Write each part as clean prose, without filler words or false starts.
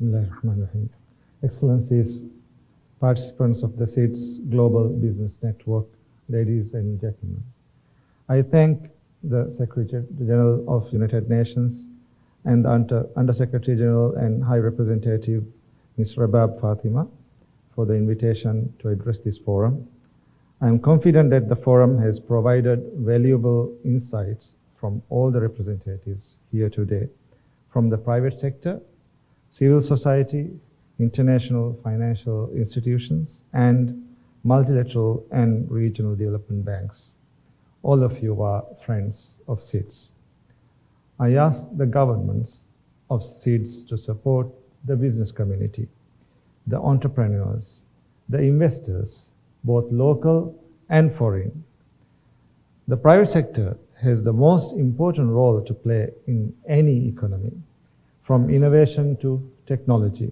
Bismillahirrahmanirrahim. Excellencies, participants of the SIDS Global Business Network, ladies and gentlemen. I thank the Secretary General of United Nations and Under-Secretary General and High Representative Ms. Rabab Fatima for the invitation to address this forum. I am confident that the forum has provided valuable insights from all the representatives here today, from the private sector, civil society, international financial institutions, and multilateral and regional development banks. All of you are friends of SIDS. I ask the governments of SIDS to support the business community, the entrepreneurs, the investors, both local and foreign. The private sector has the most important role to play in any economy, from innovation to technology,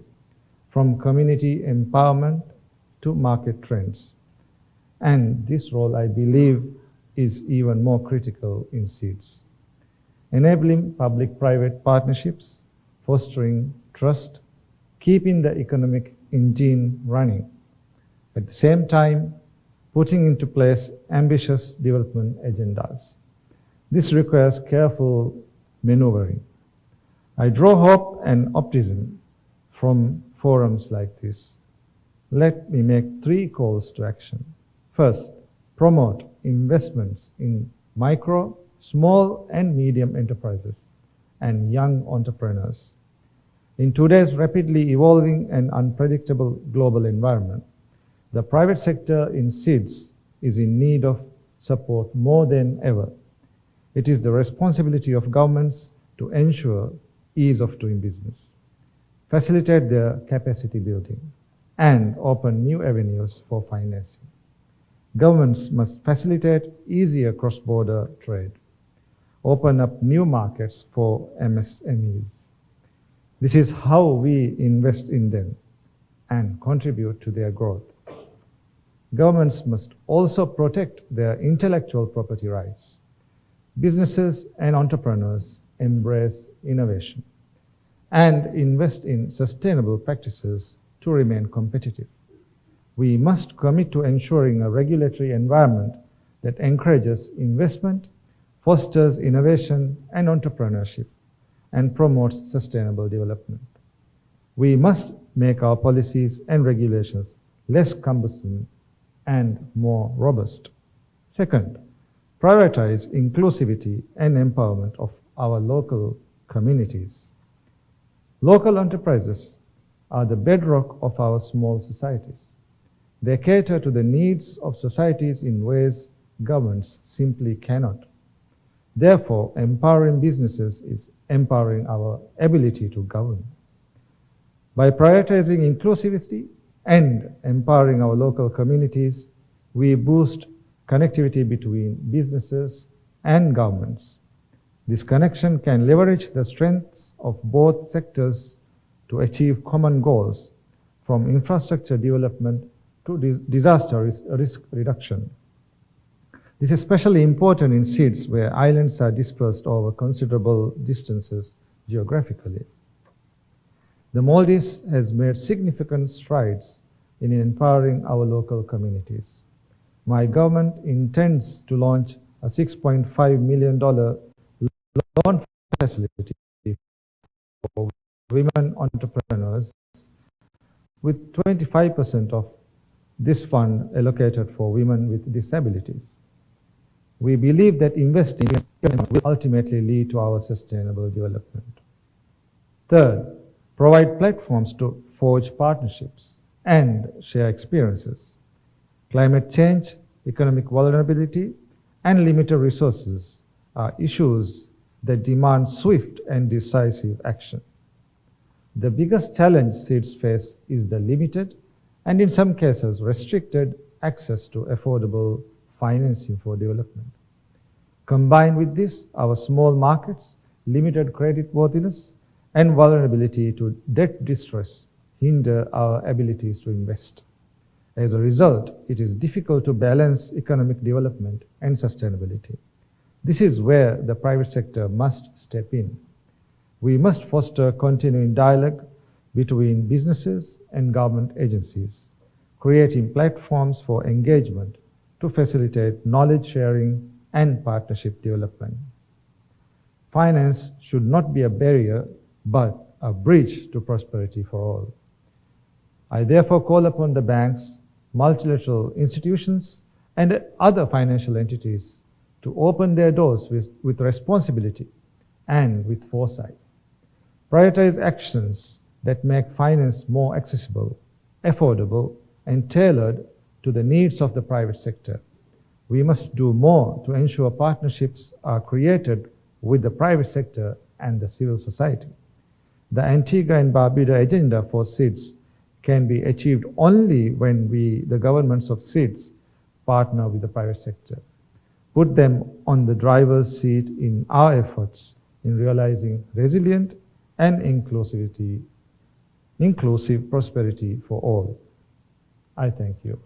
from community empowerment to market trends. And this role, I believe, is even more critical in SIDS. Enabling public-private partnerships, fostering trust, keeping the economic engine running. At the same time, putting into place ambitious development agendas. This requires careful maneuvering. I draw hope and optimism from forums like this. Let me make 3 calls to action. First, promote investments in micro, small, and medium enterprises and young entrepreneurs. In today's rapidly evolving and unpredictable global environment, the private sector in SIDS is in need of support more than ever. It is the responsibility of governments to ensure ease of doing business, facilitate their capacity building, and open new avenues for financing. Governments must facilitate easier cross-border trade, open up new markets for MSMEs. This is how we invest in them and contribute to their growth. Governments must also protect their intellectual property rights. Businesses and entrepreneurs embrace innovation and invest in sustainable practices to remain competitive. We must commit to ensuring a regulatory environment that encourages investment, fosters innovation and entrepreneurship, and promotes sustainable development. We must make our policies and regulations less cumbersome and more robust. Second, prioritize inclusivity and empowerment of our local communities. Local enterprises are the bedrock of our small societies. They cater to the needs of societies in ways governments simply cannot. Therefore, empowering businesses is empowering our ability to govern. By prioritizing inclusivity and empowering our local communities, we boost connectivity between businesses and governments. This connection can leverage the strengths of both sectors to achieve common goals, from infrastructure development to disaster risk reduction. This is especially important in SIDS, where islands are dispersed over considerable distances geographically. The Maldives has made significant strides in empowering our local communities. My government intends to launch a $6.5 million loan facility for women entrepreneurs, with 25% of this fund allocated for women with disabilities. We believe that investing will ultimately lead to our sustainable development. Third, provide platforms to forge partnerships and share experiences. Climate change, economic vulnerability, and limited resources are issues that demand swift and decisive action. The biggest challenge SIDS face is the limited and in some cases restricted access to affordable financing for development. Combined with this, our small markets, limited credit worthiness, and vulnerability to debt distress hinder our abilities to invest. As a result, it is difficult to balance economic development and sustainability. This is where the private sector must step in. We must foster continuing dialogue between businesses and government agencies, creating platforms for engagement to facilitate knowledge sharing and partnership development. Finance should not be a barrier, but a bridge to prosperity for all. I therefore call upon the banks, multilateral institutions, and other financial entities to open their doors with responsibility and with foresight. Prioritize actions that make finance more accessible, affordable, and tailored to the needs of the private sector. We must do more to ensure partnerships are created with the private sector and the civil society. The Antigua and Barbuda agenda for SIDS can be achieved only when we, the governments of SIDS, partner with the private sector. Put them on the driver's seat in our efforts in realizing resilient and inclusive prosperity for all. I thank you.